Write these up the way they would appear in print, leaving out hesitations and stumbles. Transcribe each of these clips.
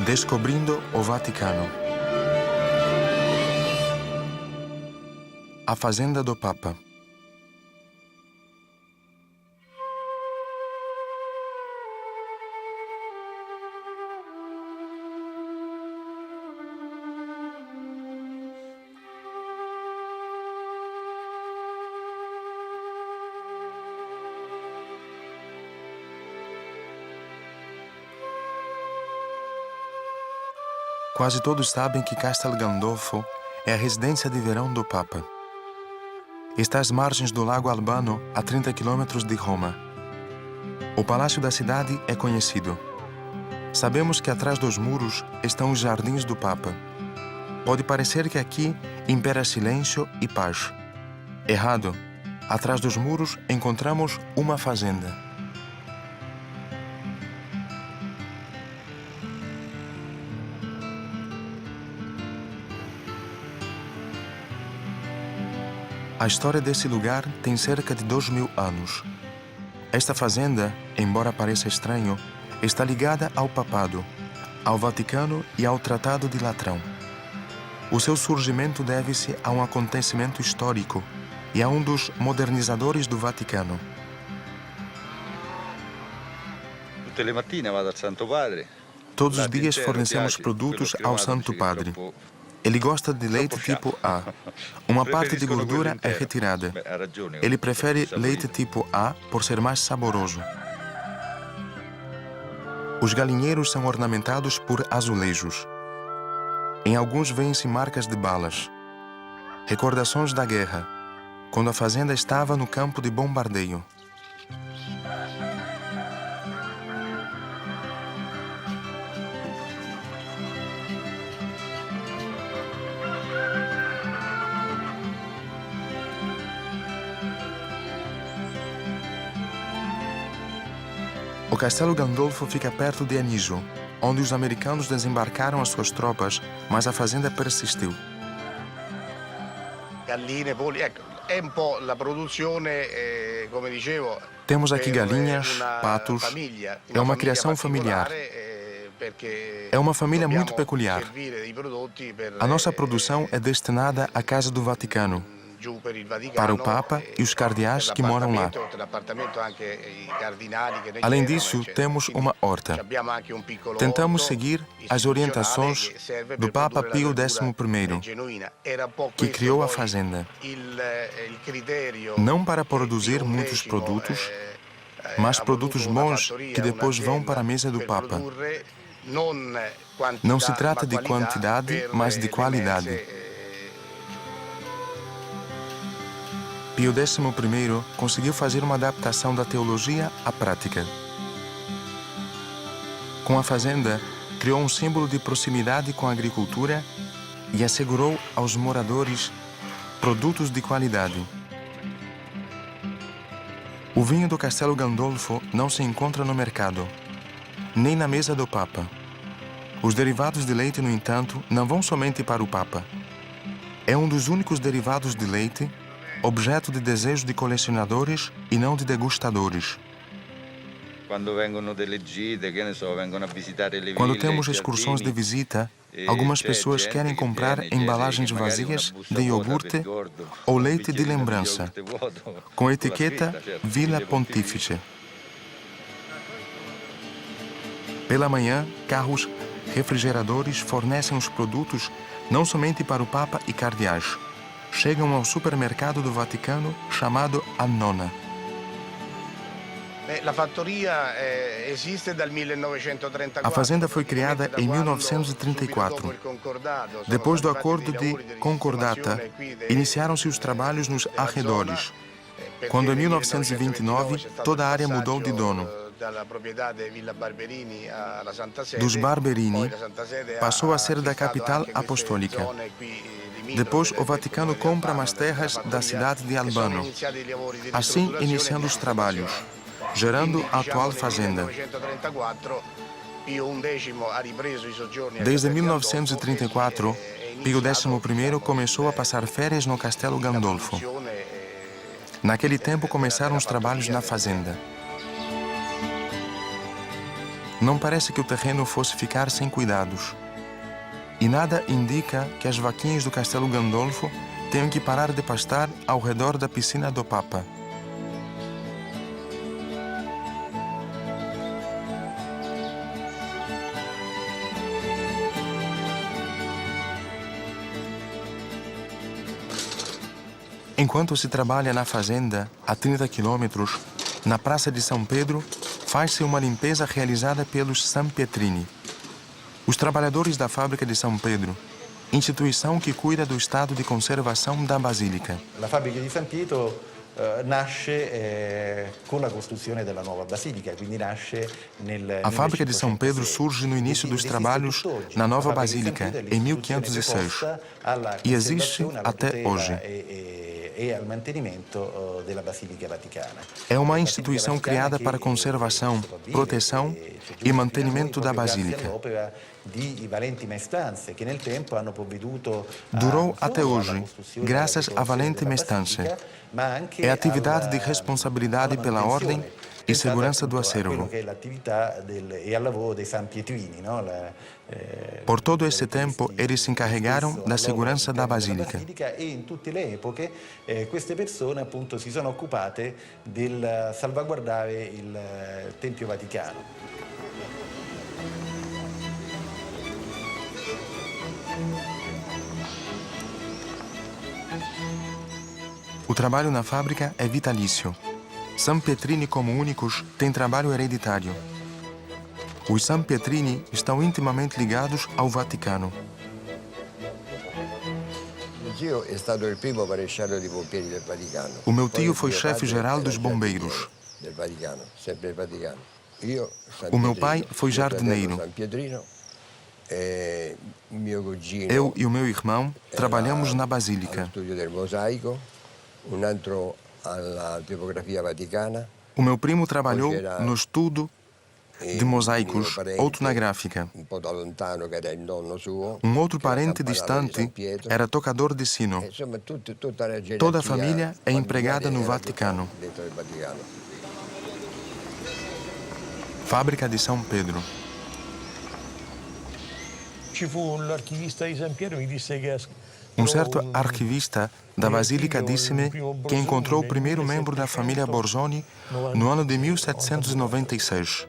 Descobrindo o Vaticano. A Fazenda do Papa. Quase todos sabem que Castel Gandolfo é a residência de verão do Papa. Está às margens do Lago Albano, a 30 quilômetros de Roma. O palácio da cidade é conhecido. Sabemos que atrás dos muros estão os jardins do Papa. Pode parecer que aqui impera silêncio e paz. Errado. Atrás dos muros encontramos uma fazenda. A história desse lugar tem cerca de 2000 anos. Esta fazenda, embora pareça estranho, está ligada ao papado, ao Vaticano e ao Tratado de Latrão. O seu surgimento deve-se a um acontecimento histórico e a um dos modernizadores do Vaticano. Todos os dias fornecemos produtos ao Santo Padre. Ele gosta de leite tipo A. Uma parte de gordura é retirada. Ele prefere leite tipo A por ser mais saboroso. Os galinheiros são ornamentados por azulejos. Em alguns vêem-se marcas de balas. Recordações da guerra, quando a fazenda estava no campo de bombardeio. O Castelo Gandolfo fica perto de Anijo, onde os americanos desembarcaram as suas tropas, mas a fazenda persistiu. Temos aqui galinhas, patos. É uma criação familiar. É uma família muito peculiar. A nossa produção é destinada à Casa do Vaticano, para o Papa e os cardeais que moram lá. Além disso, temos uma horta. Tentamos seguir as orientações do Papa Pio XI, que criou a fazenda. Não para produzir muitos produtos, mas produtos bons que depois vão para a mesa do Papa. Não se trata de quantidade, mas de qualidade. Pio XI conseguiu fazer uma adaptação da teologia à prática. Com a fazenda, criou um símbolo de proximidade com a agricultura e assegurou aos moradores produtos de qualidade. O vinho do Castelo Gandolfo não se encontra no mercado, nem na mesa do Papa. Os derivados de leite, no entanto, não vão somente para o Papa. É um dos únicos derivados de leite objeto de desejo de colecionadores e não de degustadores. Quando temos excursões de visita, algumas pessoas querem comprar embalagens vazias de iogurte ou leite de lembrança, com a etiqueta Villa Pontifice. Pela manhã, carros refrigeradores fornecem os produtos não somente para o Papa e cardeais. Chegam ao supermercado do Vaticano chamado A Nona. A fazenda foi criada em 1934. Depois do acordo de Concordata, iniciaram-se os trabalhos nos arredores. Quando, em 1929, toda a área mudou de dono. Dos Barberini, passou a ser da capital apostólica. Depois, o Vaticano compra mais terras da cidade de Albano, assim iniciando os trabalhos, gerando a atual fazenda. Desde 1934, Pio XI começou a passar férias no Castelo Gandolfo. Naquele tempo começaram os trabalhos na fazenda. Não parece que o terreno fosse ficar sem cuidados. E nada indica que as vaquinhas do Castelo Gandolfo tenham que parar de pastar ao redor da piscina do Papa. Enquanto se trabalha na fazenda, a 30 quilômetros, na Praça de São Pedro, faz-se uma limpeza realizada pelos Sampietrini. Os trabalhadores da fábrica de São Pedro, instituição que cuida do estado de conservação da Basílica. A fábrica de San Pietro nasce com a construção da nova Basílica, quindi nasce A fábrica de São Pedro surge no início dos trabalhos na nova Basílica, em 1506, e existe até hoje. É uma instituição criada para conservação, proteção e mantenimento da Basílica. Durou até hoje, graças a Valente Mestanze. É atividade de responsabilidade pela ordem e segurança do acervo. Por todo esse tempo, eles se encarregaram da segurança da Basílica. E in tutte le epoche queste persone appunto si sono occupate del salvaguardare il Tempio Vaticano. O trabalho na fábrica é vitalício. Sampietrini, como únicos, têm trabalho hereditário. Os Sampietrini estão intimamente ligados ao Vaticano. O meu tio foi chefe-geral dos bombeiros. O meu pai foi jardineiro. Eu e o meu irmão trabalhamos na Basílica. O meu primo trabalhou no estudo de mosaicos, outro na gráfica. Um outro parente distante era tocador de sino. Toda a família é empregada no Vaticano. Fábrica de São Pedro. Um certo arquivista da Basílica disse-me que encontrou o primeiro membro da família Borzoni no ano de 1796.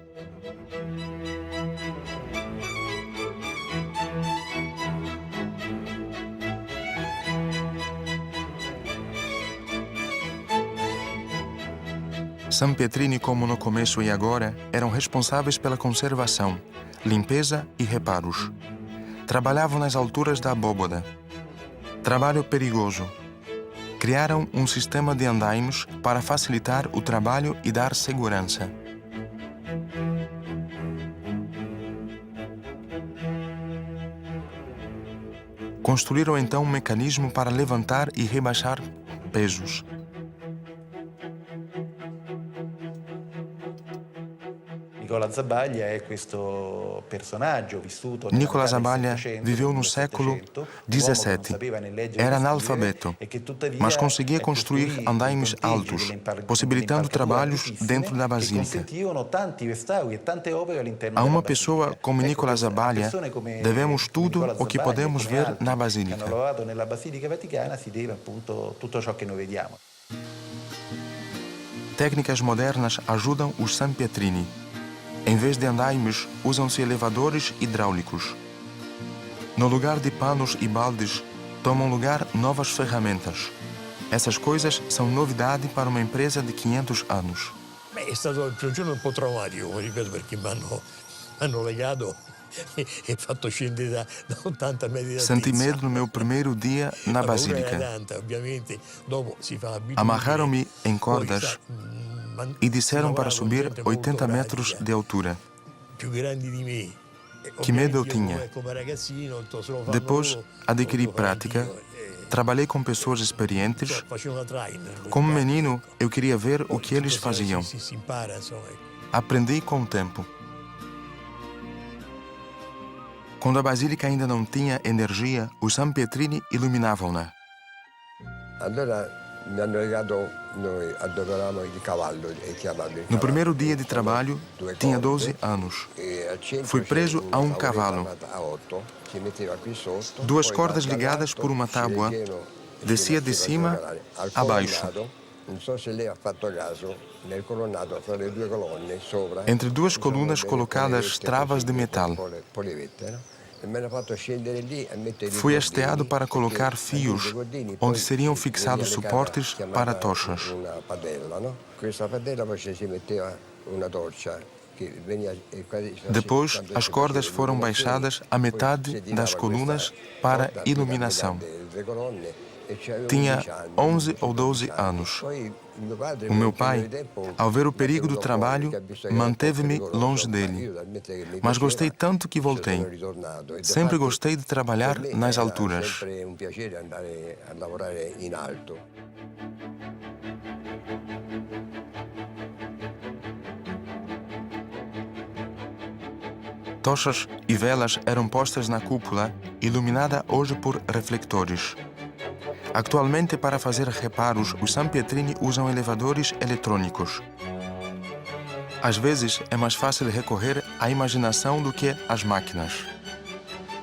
Sampietrini, como no começo e agora, eram responsáveis pela conservação, limpeza e reparos. Trabalhavam nas alturas da abóboda. Trabalho perigoso. Criaram um sistema de andaimes para facilitar o trabalho e dar segurança. Construíram então um mecanismo para levantar e rebaixar pesos. Nicola Zabaglia viveu no século XVII. Era analfabeto, mas conseguia construir andaimes altos, possibilitando trabalhos dentro da Basílica. A uma pessoa como Nicola Zabaglia, devemos tudo o que podemos ver na Basílica. Técnicas modernas ajudam os Sampietrini. Em vez de andaimes, usam-se elevadores hidráulicos. No lugar de panos e baldes, tomam lugar novas ferramentas. Essas coisas são novidade para uma empresa de 500 anos. È stato il primo giorno un po' traumatico, ripeto, perché mi hanno legato e fatto scendere da 80 metri di altezza. Senti medo no meu primeiro dia na Basílica. Amarraram-me em cordas e disseram para subir 80 metros de altura. Que medo eu tinha. Depois, adquiri prática, trabalhei com pessoas experientes. Como menino, eu queria ver o que eles faziam. Aprendi com o tempo. Quando a Basílica ainda não tinha energia, os Sampietrini iluminavam-na. Mi hanno legato, noi adoperavamo il cavallo e chiamavamo il No cavallo. primeiro dia de trabalho, Due tinha corde, 12 anos. e al centro Fui c'era preso a una cavalo. tavoletta a 8, si metteva qui sotto. Duas poi cordas dall'alto ligadas por uma usciva tábua, pieno e descia si de metteva cima a giocare. Al a baixo. colonnato, non so se lei ha fatto caso, nel colonnato fra le due colonne sopra. Entre duas ci sono colunas delle colocadas polevette travas così, de metal. polevette, no? E me l'ha fatto scendere lì e mettere i Fui cordini, hasteado para colocar perché fios, i cordini onde poi seriam si fixados veniva legata, suportes chiamata para tochas. una padella, no? Questa padella poi ci si metteva una torcia che veniva e Depois, quando as si cordas faceva foram illuminazione, baixadas à poi metade si tirava das colunas questa para corda iluminação. applicata alle due colonne e c'avevo Tinha 11 anni, 11 ou 12 12 anni. anos. Poi mio padre, O meu per un periodo pai, di tempo, ao ver o mi ha perigo do tenuto trabalho, fuori, che ha visto che era un po' manteve-me pericoloso, longe ma dele. io talmente che mi Mas gostei piaceva, tanto que ci voltei. sono ritornato. E Sempre difatti, gostei de trabalhar per me nas era alturas. sempre un piacere andare a lavorare in alto. Tochas e velas eram postas na cúpula, iluminada hoje por reflectores. Atualmente, para fazer reparos, os Sanpietrini usam elevadores eletrônicos. Às vezes, é mais fácil recorrer à imaginação do que às máquinas.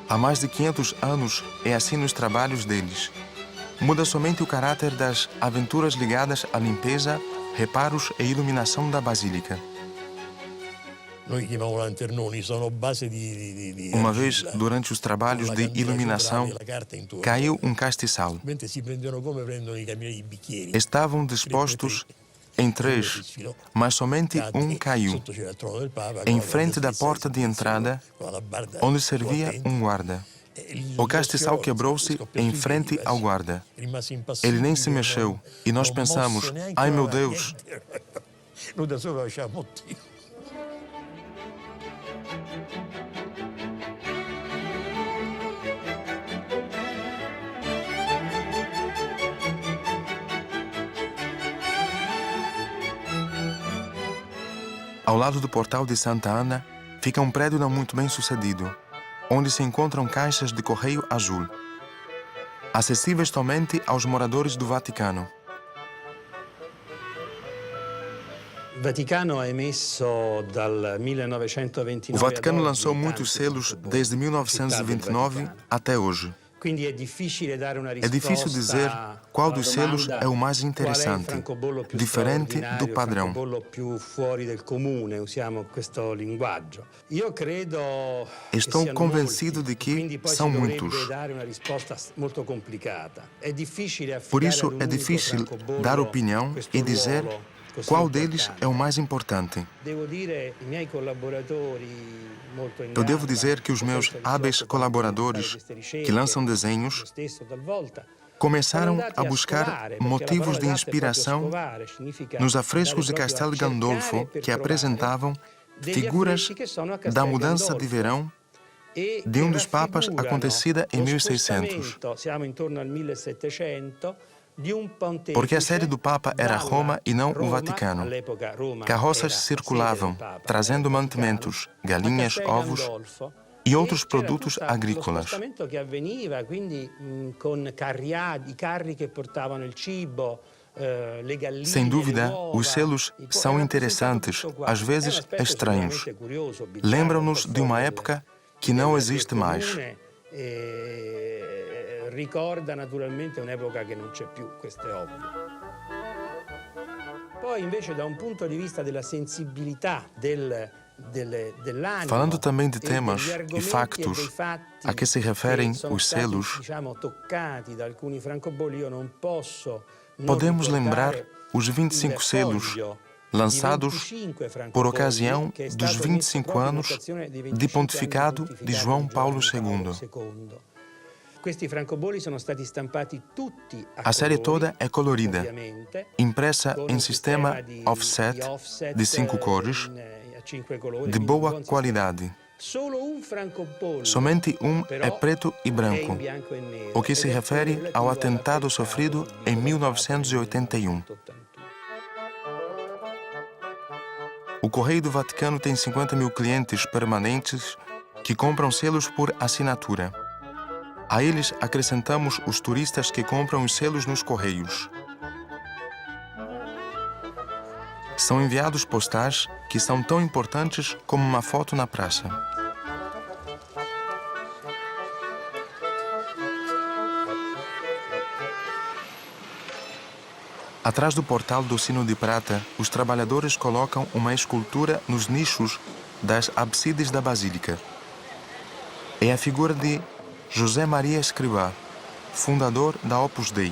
Há mais de 500 anos é assim nos trabalhos deles. Muda somente o caráter das aventuras ligadas à limpeza, reparos e iluminação da basílica. Noi chiamiamo lanternoni, sono base di Uma vez, argilla, durante os trabalhos con la de candela iluminação, centrale e la carta intorno. caiu um castiçal. Mentre si prendono come prendono i cammini i bicchieri. Estavam dispostos em 3, mas somente um caiu, Sotto c'era il trono del Papa, em con la frente da stessa porta de entrada, con la barda onde servia attenta. um guarda. E O castiçal scoppiò quebrou-se in em piedi, frente ao mas guarda. rimase impassibile, Ele nem se mexeu e nós non pensamos, mosse neanche ai meu una- Deus. niente. Noi da sopra facciamo motivo. Ao lado do portal de Santa Ana, fica um prédio não muito bem sucedido, onde se encontram caixas de correio azul, acessíveis somente aos moradores do Vaticano. O Vaticano ha emesso dal 1929 O Vaticano ad oggi lançou tanti muitos selos francobolli desde in città del 1929 Vaticano. até hoje. Quindi è difficile dare una É risposta difícil dizer qual alla dos selos domanda é o mais qual è il interessante, francobollo più diferente straordinario, do padrão. il francobollo più fuori del comune, usiamo questo linguaggio. Io credo che Estou siano convencido molti, de que quindi poi são si dovrebbe muitos. dare una risposta molto complicata. È difficile affidare Por isso ad un é unico difícil francobollo dar opinião questo e dizer ruolo così qual deles importante. é o mais importante. Devo dire, i miei collaboratori molto in Eu devo gamba, dizer que os meus spesso hábeis si occupano colaboradores di queste ricerche, que lançam desenhos io stesso talvolta, começaram sono andati a buscar scovare, perché motivos la de parola esatta è proprio inspiração scovare, significa nos afrescos de andare Castel proprio a Gandolfo cercare per que trovare apresentavam degli figuras affreschi che sono a da Castel mudança de Gandolfo verão e de che um dos papas raffigurano acontecida em lo 1600. spostamento, siamo intorno al 1700, di un pontefice Porque a sede do Papa era dalla Roma e não o Roma, Vaticano. all'epoca Roma Carroças era a circulavam, sede del Papa, trazendo era il Vaticano, mantimentos, a galinhas, Castel ovos Gandolfo, e outros e c'era produtos tutto agrícolas. lo spostamento che avveniva, quindi con i carri che portavano il cibo, le galline, Sem dúvida, le uova, os selos são interessantes, às vezes estranhos. Lembram-nos de uma época que não existe mais. Ricorda naturalmente un'epoca che non c'è più, questo è ovvio. Poi invece da un punto di vista della sensibilità dell'animo Falando também de e temas degli e argomenti factos dei fatti a que se referem che sono os stati, selos, diciamo, toccati da alcuni francobolli, io non posso non podemos ricordare lembrar os 25 il selos foglio lançados di 25 francobolli por ocasião che è dos stato 25 emesso proprio in anos occasione dei de 25 pontificado anni de João Paulo Giovanni II. II. Questi francobolli sono stati stampati tutti A série colori, toda é colorida, ovviamente, impressa con em un sistema di offset de 5 cores, a 5 colori, de quindi boa un buon qualidade. sistema. Solo un francobollo Somente però é preto e è branco, in bianco e nero, o que se ed è refere quello ao relativo atentado all'attentato sofrido di em Roma 1981. 1981. O Correio do Vaticano tem 50 mil clientes permanentes que compram selos por assinatura. A eles acrescentamos os turistas que compram os selos nos correios. são enviados postais que são tão importantes como uma foto na praça. Atrás do portal do Sino de Prata, os trabalhadores colocam uma escultura nos nichos das absides da Basílica. É a figura de José Maria Escrivá, fundador da Opus Dei,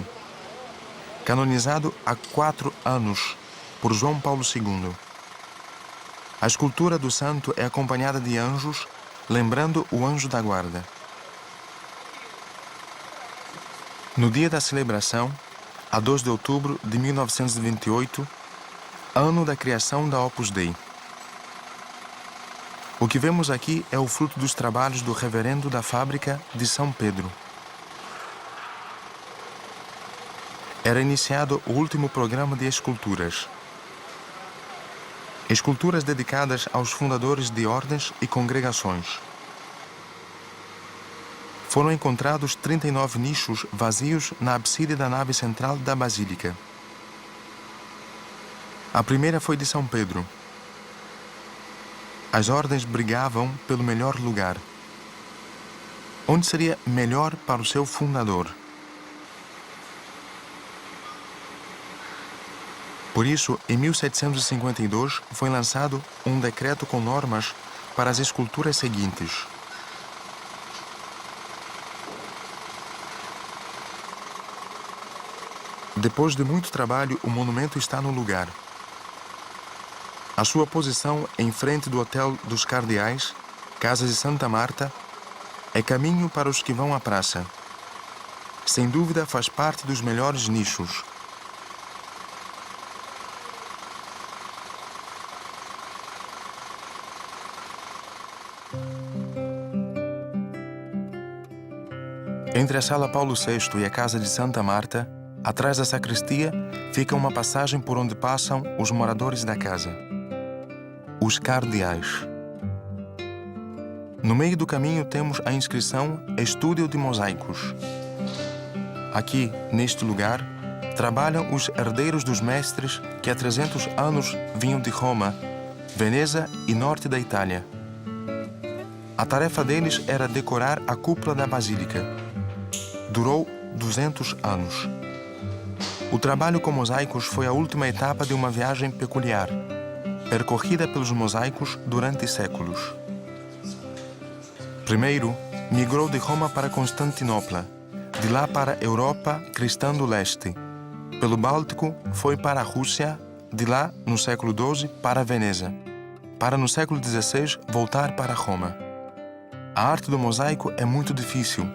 canonizado há 4 anos por João Paulo II. A escultura do santo é acompanhada de anjos, lembrando o anjo da guarda. No dia da celebração, a 2 de outubro de 1928, ano da criação da Opus Dei. O que vemos aqui é o fruto dos trabalhos do reverendo da fábrica de São Pedro. Era iniciado o último programa de esculturas. Esculturas dedicadas aos fundadores de ordens e congregações. Foram encontrados 39 nichos vazios na abside da nave central da Basílica. A primeira foi de São Pedro. As ordens brigavam pelo melhor lugar. Onde seria melhor para o seu fundador? Por isso, em 1752, foi lançado um decreto com normas para as esculturas seguintes. Depois de muito trabalho, o monumento está no lugar. A sua posição em frente do Hotel dos Cardeais, Casa de Santa Marta, é caminho para os que vão à praça. Sem dúvida, faz parte dos melhores nichos. Entre a Sala Paulo VI e a Casa de Santa Marta, atrás da sacristia, fica uma passagem por onde passam os moradores da casa. Os cardeais. No meio do caminho temos a inscrição Estúdio de Mosaicos. Aqui, neste lugar, trabalham os herdeiros dos mestres que há 300 anos vinham de Roma, Veneza e norte da Itália. A tarefa deles era decorar a cúpula da Basílica. Durou 200 anos. O trabalho com mosaicos foi a última etapa de uma viagem peculiar, percorrida pelos mosaicos durante séculos. Primeiro, migrou de Roma para Constantinopla, de lá para a Europa cristã do leste. Pelo Báltico, foi para a Rússia, de lá, no século XII, para Veneza, para no século XVI voltar para Roma. A arte do mosaico é muito difícil.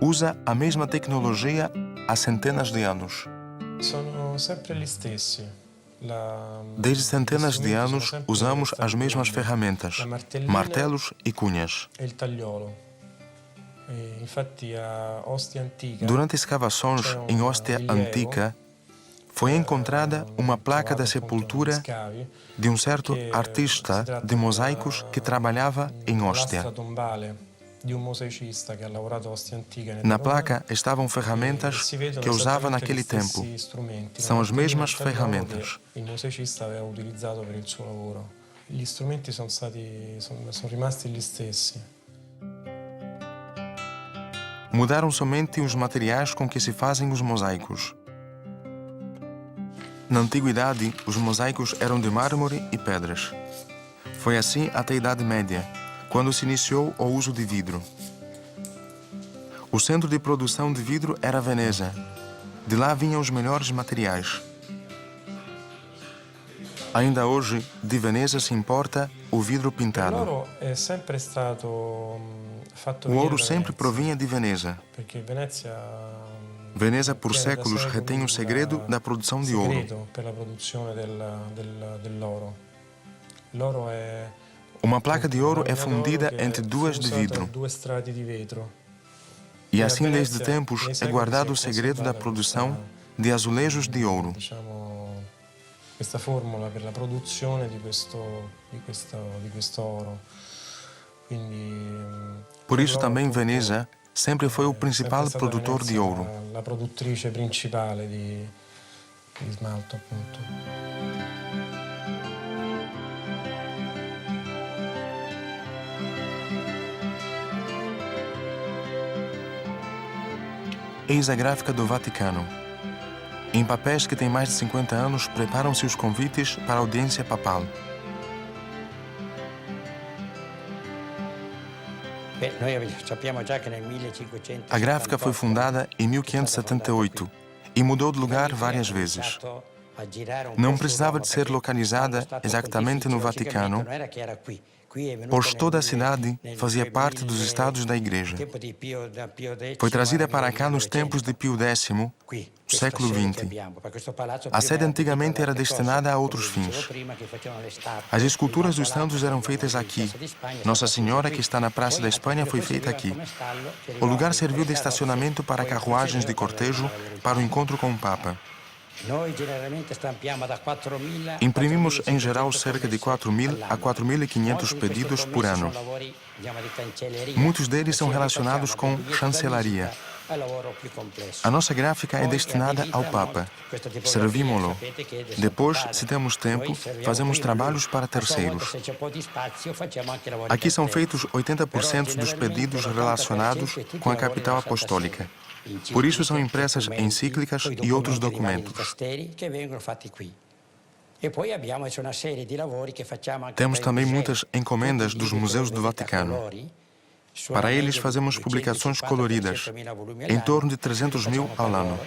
Usa a mesma tecnologia há centenas de anos. Desde centenas de anos, usamos as mesmas ferramentas, martelos e cunhas. Durante escavações em Ostia Antiga, foi encontrada uma placa da sepultura de um certo artista de mosaicos que trabalhava em Ostia. Na placa estavam ferramentas que usava naquele tempo. São as mesmas ferramentas. Mudaram somente os materiais com que se fazem os mosaicos. Na antiguidade, os mosaicos eram de mármore e pedras. Foi assim até a Idade Média, quando se iniciou o uso de vidro. O centro de produção de vidro era Veneza. De lá vinham os melhores materiais. Ainda hoje, de Veneza se importa o vidro pintado. O ouro sempre provinha de Veneza. Veneza, por séculos, retém o segredo da produção de ouro. Uma placa de ouro é fundida entre duas de vidro. E assim, desde tempos, é guardado o segredo da produção de azulejos de ouro. Questa formula per la produzione di questo oro. Por isso também Veneza sempre foi o principal produtor de ouro. La produttrice principale di smalto, appunto. Eis a gráfica do Vaticano. Em papéis que têm mais de 50 anos, preparam-se os convites para a audiência papal. A gráfica foi fundada em 1578 e mudou de lugar várias vezes. Não precisava de ser localizada exatamente no Vaticano, pois toda a cidade fazia parte dos Estados da Igreja. Foi trazida para cá nos tempos de Pio X, século XX. A sede antigamente era destinada a outros fins. As esculturas dos santos eram feitas aqui. Nossa Senhora, que está na Praça da Espanha, foi feita aqui. O lugar serviu de estacionamento para carruagens de cortejo para o encontro com o Papa. Imprimimos, em geral, cerca de 4.000 a 4.500 pedidos por ano. Muitos deles são relacionados com chancelaria. A nossa gráfica é destinada ao Papa. Servimos-lo. Depois, se temos tempo, fazemos trabalhos para terceiros. Aqui são feitos 80% dos pedidos relacionados com a capital apostólica. Por isso são impressas encíclicas e outros documentos. Temos também muitas encomendas dos museus do Vaticano. Para eles fazemos publicações coloridas, em torno de 300.000 ao ano.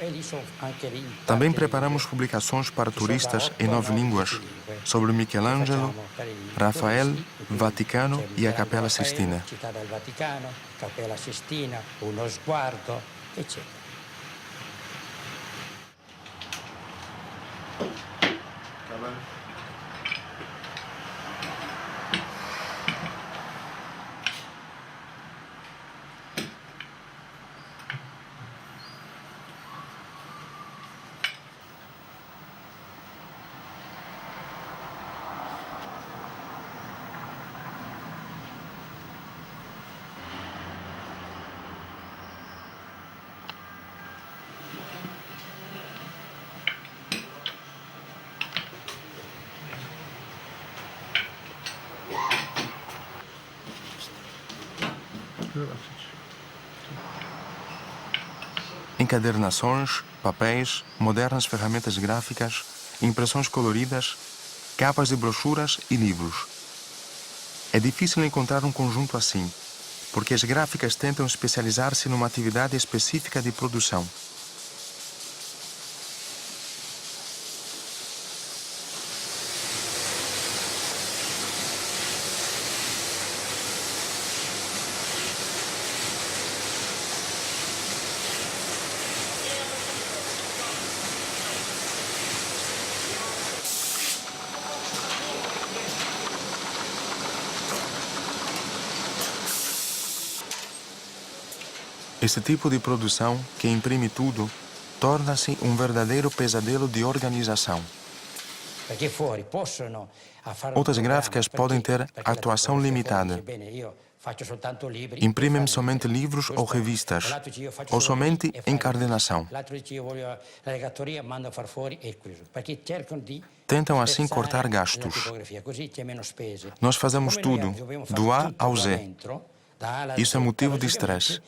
Também preparamos publicações para turistas em 9 línguas sobre Michelangelo, Rafael, Vaticano e a Capela Sistina. Eccetera. Encadernações, papéis, modernas ferramentas gráficas, impressões coloridas, capas de brochuras e livros. É difícil encontrar um conjunto assim, porque as gráficas tentam especializar-se numa atividade específica de produção. Esse tipo de produção, que imprime tudo, torna-se um verdadeiro pesadelo de organização. Outras gráficas podem ter atuação limitada. Imprimem somente livros ou revistas, ou somente encadernação. Tentam assim cortar gastos. Nós fazemos tudo, do A ao Z. Isso é motivo de estresse.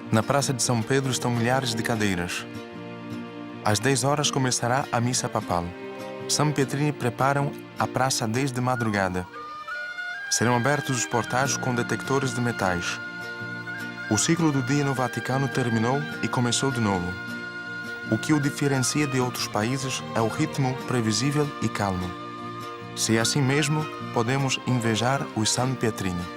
Na Praça de São Pedro estão milhares de cadeiras. Às 10 horas começará a missa papal. São Pietrini preparam a praça desde madrugada. Serão abertos os portais com detectores de metais. O ciclo do dia no Vaticano terminou e começou de novo. O que o diferencia de outros países é o ritmo previsível e calmo. Se é assim mesmo, podemos invejar os San Pietrini.